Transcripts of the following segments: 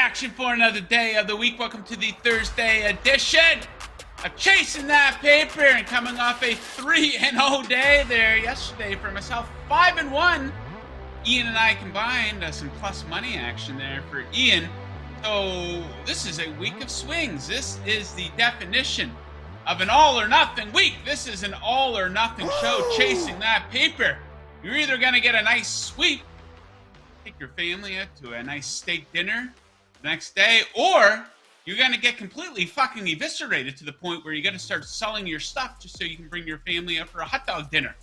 action for another day of the week. Welcome to the Thursday edition of Chasing That Paper, and coming off a 3-0 day there yesterday for myself. 5-1. Ian and I combined some plus money action there for Ian. So this is a week of swings. This is the definition of an all or nothing week. This is an all or nothing show, chasing that paper. You're either going to get a nice sweep, take your family out to a nice steak dinner the next day, or you're going to get completely fucking eviscerated to the point where you got to start selling your stuff just so you can bring your family out for a hot dog dinner.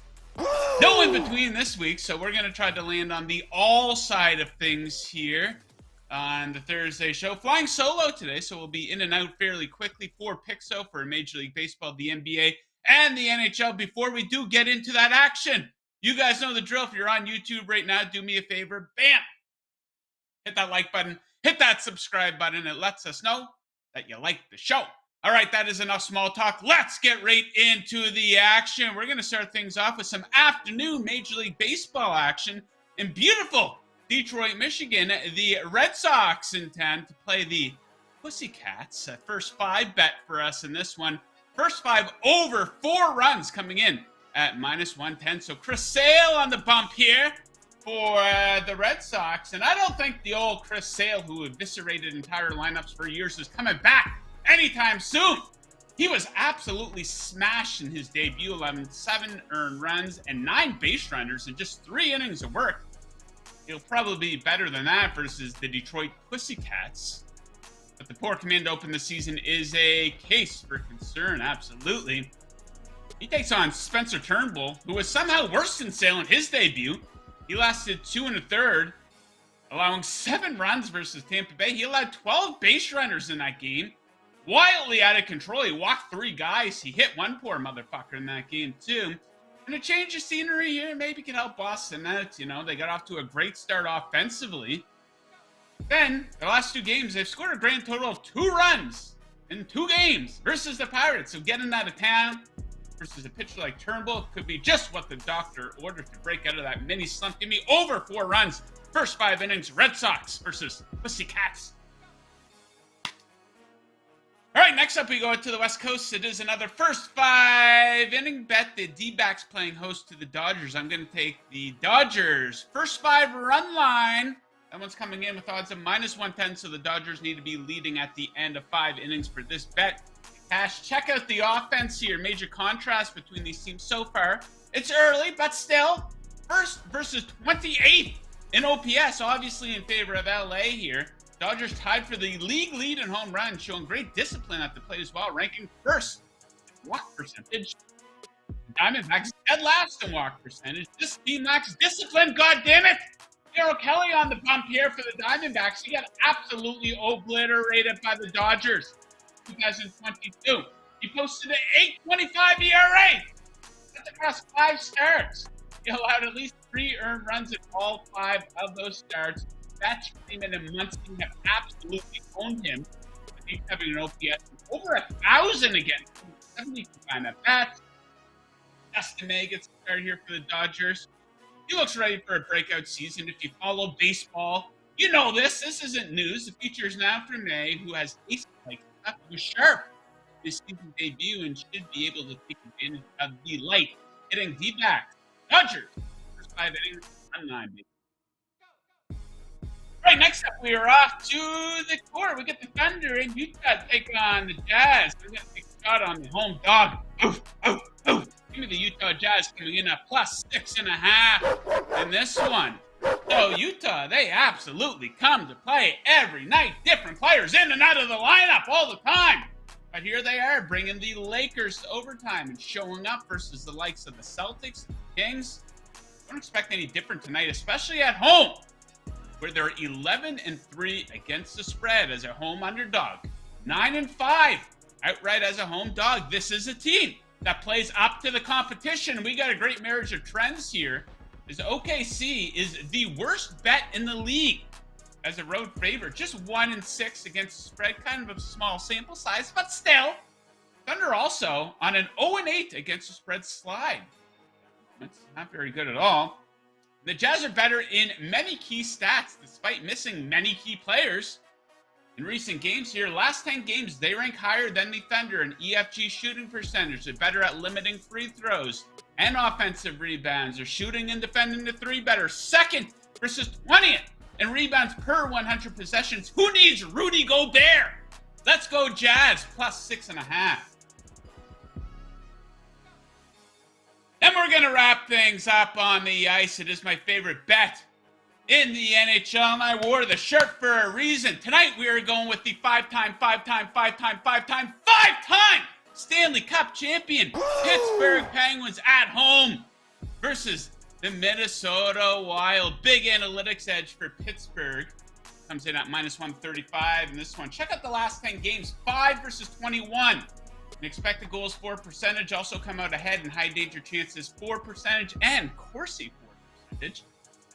No in between this week, so we're going to try to land on the all side of things here on the Thursday show. Flying solo today, so we'll be in and out fairly quickly. 4 picks out for Major League Baseball, the NBA, and the NHL. Before we do get into that action, you guys know the drill. If you're on YouTube right now, do me a favor. Bam! Hit that like button. Hit that subscribe button. It lets us know that you like the show. All right, that is enough small talk. Let's get right into the action. We're going to start things off with some afternoon Major League Baseball action in beautiful Detroit, Michigan. The Red Sox intend to play the Pussycats. First 5 bet for us in this one. First 5 over 4 runs coming in at -110. So Chris Sale on the bump here for the Red Sox. And I don't think the old Chris Sale, who eviscerated entire lineups for years, is coming back anytime soon. He was absolutely smashed in his debut, 7 earned runs and 9 base runners in just 3 innings of work. He'll probably be better than that versus the Detroit Pussycats. But the poor command to open the season is a case for concern, absolutely. He takes on Spencer Turnbull, who was somehow worse than Sale in his debut. He lasted 2 1/3, allowing 7 runs versus Tampa Bay. He allowed 12 base runners in that game. Wildly out of control. He walked 3 guys. He hit 1 poor motherfucker in that game, too. And a change of scenery here maybe can help Boston out. You know, they got off to a great start offensively. Then, the last 2 games, they've scored a grand total of 2 runs in 2 games versus the Pirates. So getting out of town versus a pitcher like Turnbull could be just what the doctor ordered to break out of that mini slump. Give me over 4 runs. First 5 innings, Red Sox versus Pussycats. All right, next up we go to the West Coast. It is another first 5 inning bet. The D-backs playing host to the Dodgers. I'm going to take the Dodgers. First 5 run line. That one's coming in with odds of -110, so the Dodgers need to be leading at the end of 5 innings for this bet. Cash, check out the offense here. Major contrast between these teams so far. It's early, but still. First versus 28th in OPS, obviously in favor of LA here. Dodgers tied for the league lead in home runs, showing great discipline at the plate as well, ranking first in walk percentage. Diamondbacks dead last in walk percentage. This team lacks discipline, goddammit! Darryl Kelly on the bump here for the Diamondbacks. He got absolutely obliterated by the Dodgers. 2022. He posted an 8.25 ERA. That's across 5 starts. He allowed at least 3 earned runs in all 5 of those starts. Batch Freeman and Munson have absolutely owned him. He's having an OPS over 1,000 again. 75 at bats. Dustin May gets started here for the Dodgers. He looks ready for a breakout season. If you follow baseball, you know this. This isn't news. The future is now for May, who has ace-like stuff. He was sharp his season debut and should be able to take advantage of the light hitting D-backs. Dodgers. First 5 innings, run 9, baby. All right, next up, we are off to the court. We get the Thunder in Utah taking on the Jazz. We're going to take a shot on the home dog. Oof, oof, oof. Give me the Utah Jazz coming in at +6.5 in this one. So Utah, they absolutely come to play every night. Different players in and out of the lineup all the time. But here they are bringing the Lakers to overtime and showing up versus the likes of the Celtics, Kings. Don't expect any different tonight, especially at home, where they're 11-3 against the spread as a home underdog. 9-5 outright as a home dog. This is a team that plays up to the competition. We got a great marriage of trends here. As OKC is the worst bet in the league as a road favorite. Just 1-6 against the spread. Kind of a small sample size, but still. Thunder also on an 0-8 against the spread slide. That's not very good at all. The Jazz are better in many key stats, despite missing many key players. In recent games here, last 10 games, they rank higher than the Thunder in EFG shooting percentage. They're better at limiting free throws and offensive rebounds. They're shooting and defending the three better. Second versus 20th in rebounds per 100 possessions. Who needs Rudy Gobert? Let's go Jazz, plus 6.5. Then we're going to wrap things up on the ice. It is my favorite bet in the NHL, and I wore the shirt for a reason. Tonight we are going with the five-time Stanley Cup champion Pittsburgh Penguins at home versus the Minnesota Wild. Big analytics edge for Pittsburgh. Comes in at minus 135 in this one. Check out the last 10 games, 5 versus 21. And expected goals for percentage also come out ahead in high danger chances for percentage and Corsi for percentage.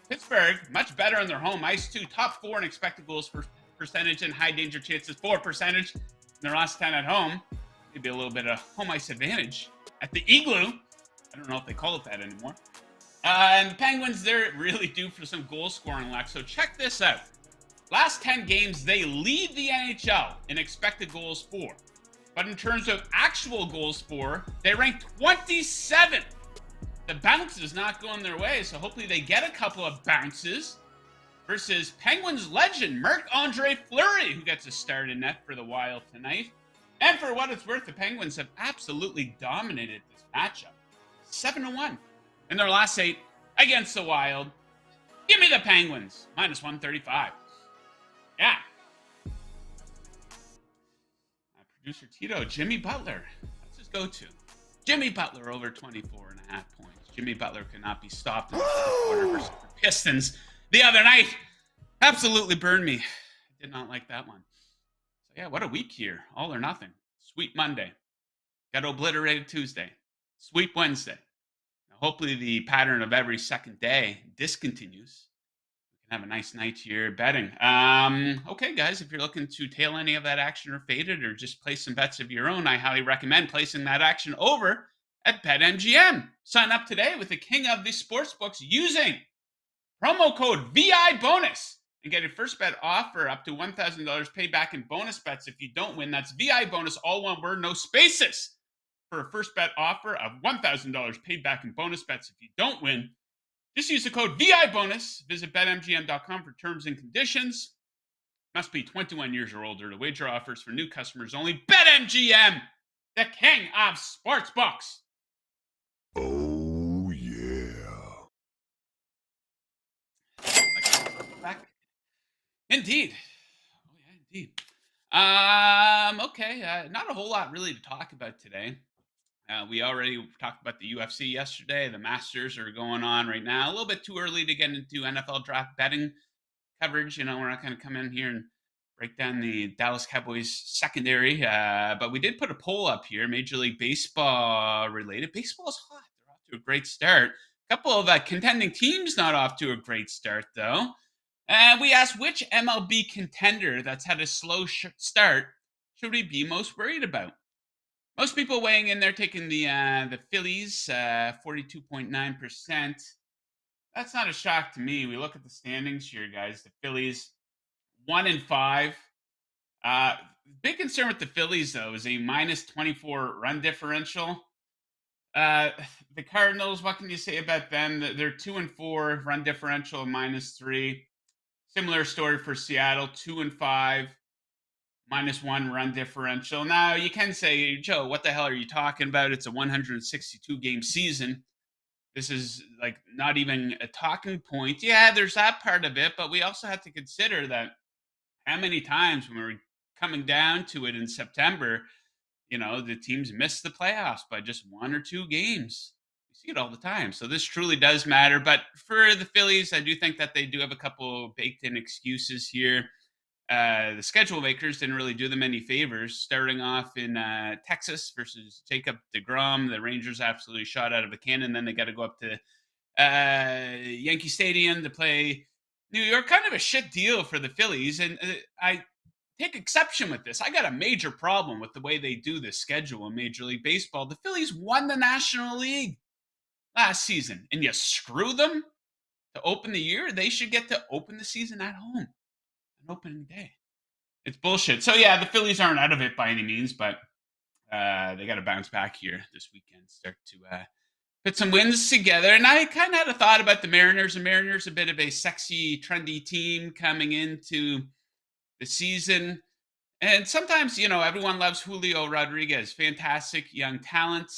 Pittsburgh, much better on their home ice too. Top 4 in expected goals for percentage and high danger chances for percentage in their last 10 at home. Maybe a little bit of home ice advantage at the Igloo. I don't know if they call it that anymore. And the Penguins, they're really due for some goal scoring luck. So check this out. Last 10 games, they lead the NHL in expected goals for. But in terms of actual goals for, they rank 27th. The bounce is not going their way, so hopefully they get a couple of bounces versus Penguins legend Marc-Andre Fleury, who gets a start in net for the Wild tonight. And for what it's worth, the Penguins have absolutely dominated this matchup. 7-1 in their last 8 against the Wild. Give me the Penguins, minus 135. Yeah. Producer Tito, Jimmy Butler. That's his go-to. Jimmy Butler over 24.5 points. Jimmy Butler cannot be stopped in the fourth quarter versus the Pistons the other night. Absolutely burned me. I did not like that one. So yeah, what a week here. All or nothing. Sweep Monday. Got obliterated Tuesday. Sweep Wednesday. Now, hopefully the pattern of every second day discontinues. We can have a nice night here betting. Okay, guys, if you're looking to tail any of that action or fade it or just place some bets of your own, I highly recommend placing that action over at BetMGM. Sign up today with the king of the sportsbooks using promo code VIBONUS and get your first bet offer up to $1,000 paid back in bonus bets if you don't win. That's VI bonus, all one word, no spaces. For a first bet offer of $1,000 paid back in bonus bets if you don't win, just use the code VIBONUS. Visit BetMGM.com for terms and conditions. Must be 21 years or older to wager. Offers for new customers only. BetMGM, the king of sportsbooks. Oh, yeah. Indeed. Oh, yeah, indeed. Okay. Not a whole lot really to talk about today. We already talked about the UFC yesterday. The Masters are going on right now. A little bit too early to get into NFL draft betting coverage. You know, we're not going to come in here and break down the Dallas Cowboys secondary. But we did put a poll up here, Major League Baseball related. Baseball's hot. They're off to a great start. A couple of contending teams not off to a great start, though. And we asked which MLB contender that's had a slow start should we be most worried about? Most people weighing in there taking the Phillies, 42.9%. That's not a shock to me. We look at the standings here, guys. The Phillies, 1-5. Big concern with the Phillies, though, is a minus 24 run differential. The Cardinals, what can you say about them? They're 2-4, run differential -3. Similar story for Seattle, 2-5, -1 run differential. Now, you can say, Joe, what the hell are you talking about? It's a 162-game season. This is like not even a talking point. Yeah, there's that part of it, but we also have to consider that how many times when we're coming down to it in September, you know, the teams miss the playoffs by just 1 or 2 games. We see it all the time. So this truly does matter. But for the Phillies, I do think that they do have a couple baked-in excuses here. The schedule makers didn't really do them any favors. Starting off in Texas versus Jacob deGrom, the Rangers absolutely shot out of a cannon. Then they got to go up to Yankee Stadium to play New York. Kind of a shit deal for the Phillies. And I take exception with this. I got a major problem with the way they do this schedule in Major League Baseball. The Phillies won the National League last season, and you screw them to open the year. They should get to open the season at home on opening day. It's bullshit. So yeah, the Phillies aren't out of it by any means, but they got to bounce back here this weekend, start to put some wins together. And I kind of had a thought about the Mariners. The Mariners, a bit of a sexy, trendy team coming into the season. And sometimes, everyone loves Julio Rodriguez. Fantastic young talent.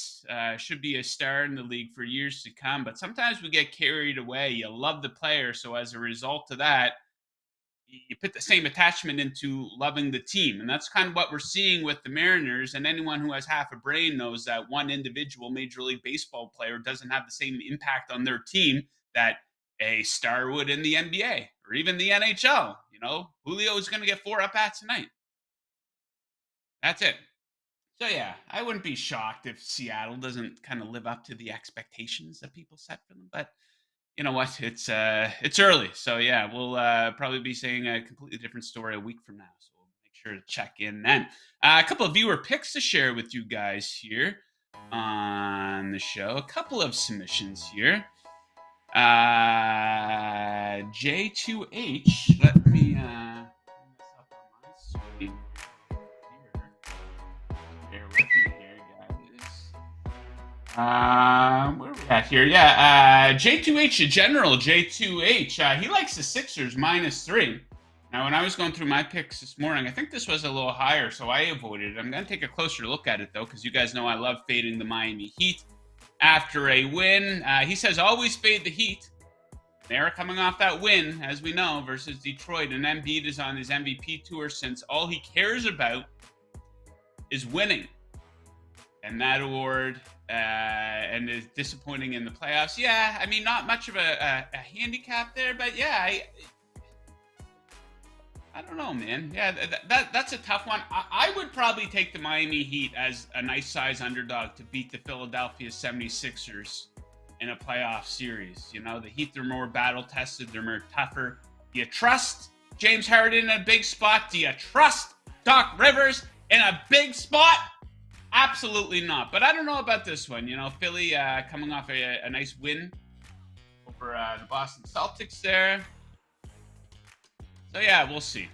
Should be a star in the league for years to come. But sometimes we get carried away. You love the player. So as a result of that, you put the same attachment into loving the team. And that's kind of what we're seeing with the Mariners. And anyone who has half a brain knows that one individual Major League Baseball player doesn't have the same impact on their team that a star would in the NBA or even the NHL. Julio is going to get 4 at-bats tonight. That's it. So yeah, I wouldn't be shocked if Seattle doesn't kind of live up to the expectations that people set for them. But you know what? It's early, so yeah, we'll probably be saying a completely different story a week from now. So we'll make sure to check in then. A couple of viewer picks to share with you guys here on the show. A couple of submissions here. J2H. Let me bring this up on my screen. Bear with me here, guys. Where are we at here? Yeah, J2H, General J2H. He likes the Sixers -3. Now, when I was going through my picks this morning, I think this was a little higher, so I avoided it. I'm going to take a closer look at it, though, because you guys know I love fading the Miami Heat after a win. He says always fade the Heat. They're coming off that win, as we know, versus Detroit. And Embiid is on his MVP tour since all he cares about is winning. And that award and is disappointing in the playoffs. Yeah, I mean, not much of a handicap there, but yeah, I don't know, man. Yeah, that's a tough one. I would probably take the Miami Heat as a nice size underdog to beat the Philadelphia 76ers in a playoff series. The Heat, they're more battle-tested. They're more tougher. Do you trust James Harden in a big spot? Do you trust Doc Rivers in a big spot? Absolutely not. But I don't know about this one. Philly coming off a nice win over the Boston Celtics there. So yeah, we'll see.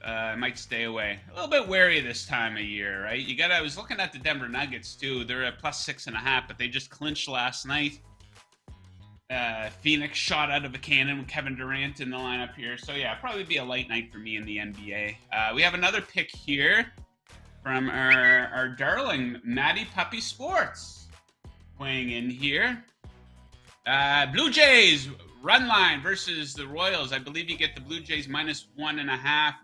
I might stay away. A little bit wary this time of year, right? I was looking at the Denver Nuggets too. They're at +6.5, but they just clinched last night. Phoenix shot out of a cannon with Kevin Durant in the lineup here. So yeah, probably be a light night for me in the NBA. We have another pick here from our darling Matty Puppy Sports weighing in here. Blue Jays run line versus the Royals. I believe you get the Blue Jays -1.5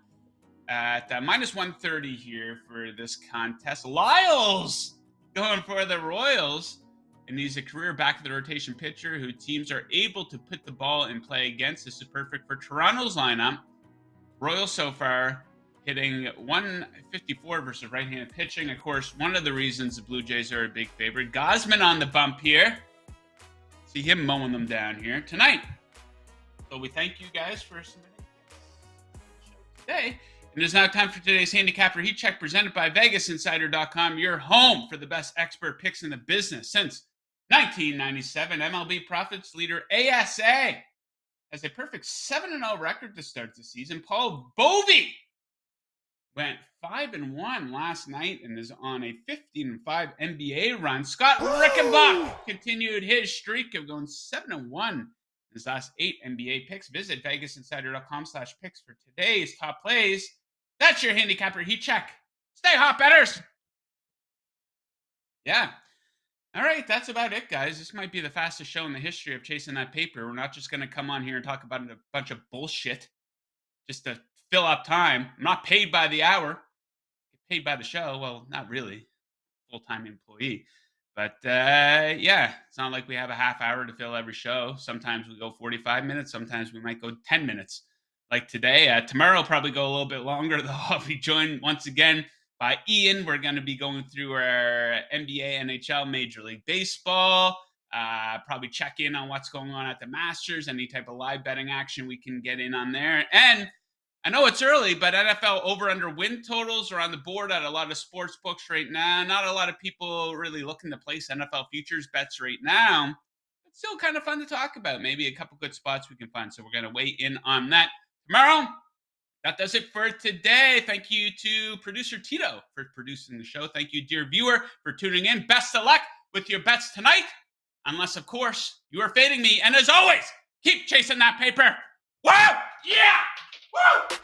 at -130 here for this contest. Lyles going for the Royals, and he's a career back of the rotation pitcher who teams are able to put the ball in play against. This is perfect for Toronto's lineup. Royals so far hitting .154 versus right-handed pitching. Of course, one of the reasons the Blue Jays are a big favorite. Gosman on the bump here. See him mowing them down here tonight. So we thank you guys for submitting today. It is now time for today's Handicapper Heat Check presented by VegasInsider.com, your home for the best expert picks in the business. Since 1997, MLB Profits leader ASA has a perfect 7-0 record to start the season. Paul Bovey went 5-1 last night and is on a 15-5 NBA run. Scott Rickenbach continued his streak of going 7-1 in his last 8 NBA picks. Visit VegasInsider.com/picks for today's top plays. That's your Handicapper Heat Check. Stay hot, betters. Yeah. All right, that's about it, guys. This might be the fastest show in the history of Chasing That Paper. We're not just going to come on here and talk about a bunch of bullshit just to fill up time. I'm not paid by the hour. I get paid by the show. Well, not really. Full-time employee. But, yeah, it's not like we have a half hour to fill every show. Sometimes we go 45 minutes. Sometimes we might go 10 minutes. Like today. Tomorrow will probably go a little bit longer, though. I'll be joined once again by Ian. We're going to be going through our NBA, NHL, Major League Baseball. Probably check in on what's going on at the Masters, any type of live betting action we can get in on there. And I know it's early, but NFL over-under win totals are on the board at a lot of sports books right now. Not a lot of people really looking to place NFL futures bets right now. It's still kind of fun to talk about. Maybe a couple good spots we can find. So we're going to weigh in on that tomorrow. That does it for today. Thank you to producer Tito for producing the show. Thank you, dear viewer, for tuning in. Best of luck with your bets tonight, unless, of course, you are fading me. And as always, keep chasing that paper. Woo! Yeah! Woo!